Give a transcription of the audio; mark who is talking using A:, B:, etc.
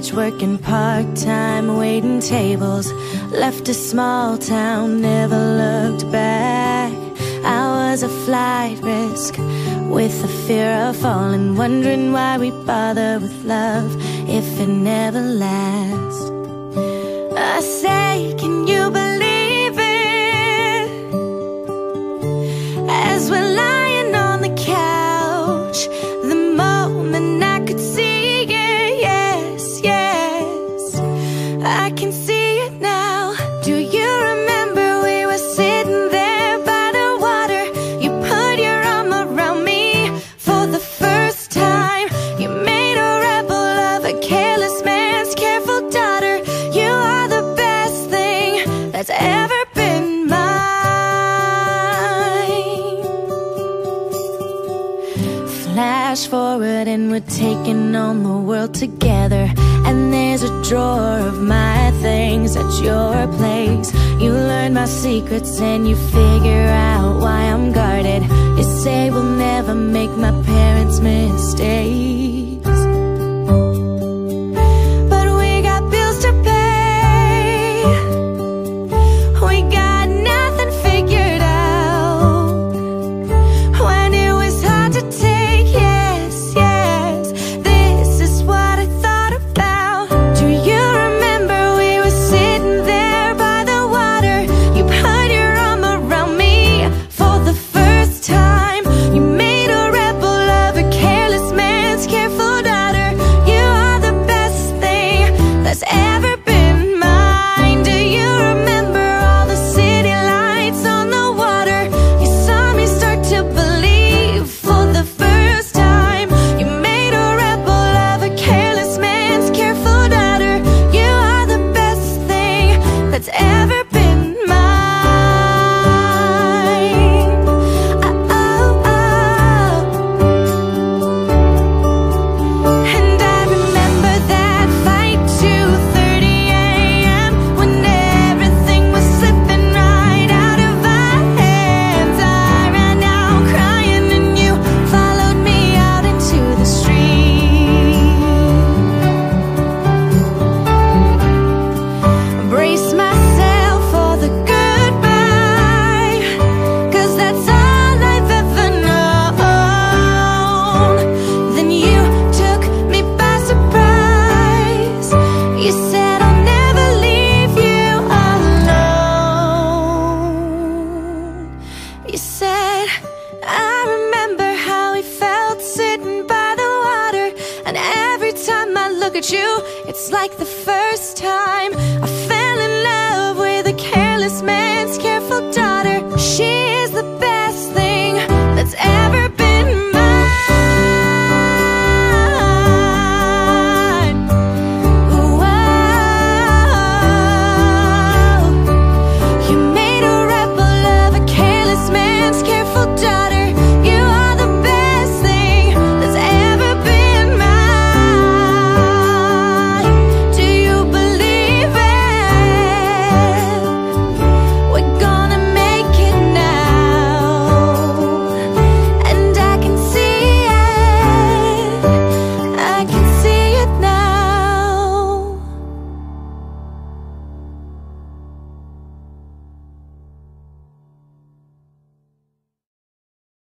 A: college, working part-time, waiting tables. Left a small town, never looked back. I was a flight risk with the fear of falling, wondering why we bother with love if it never lasts. I say, can you believe it? As we're lying on the couch, the moment I could see it, yes, yes, I can see it now. Do you remember we were sitting there by the water? You put your arm around me for the first time. You made a rebel of a careless man's careful daughter. You are the best thing that's ever been mine. Flash forward and we're taking on the world together. And there's a drawer of my things at your place. You learn my secrets and you figure out why I'm guarded. You say we'll never make my parents' mistakes, but we got bills to pay. We got nothing figured out. When it was hard to take, yes, yes, this is what I thought about. Do you remember we were sitting there by the water? You put your arm around me for the first time. You made a rebel of a careless man's careful daughter. You are the best thing that's ever been mine. Do you remember all the city lights on the water? You saw me start to believe for the first time. You made a rebel of a careless man's careful daughter. You are the best thing that's ever been mine. Oh, oh, oh. And I remember that fight, 2:30 a.m., when everything was slipping right out of our hands. I ran out crying and you followed me out into the street. Brace myself for the goodbye, 'cause that's all I've ever known. Then you took me by surprise. You said I'll never leave you alone. You said, I remember how we felt sitting by the water. And every time I look at you, it's like the first time I fell in love with a careless man's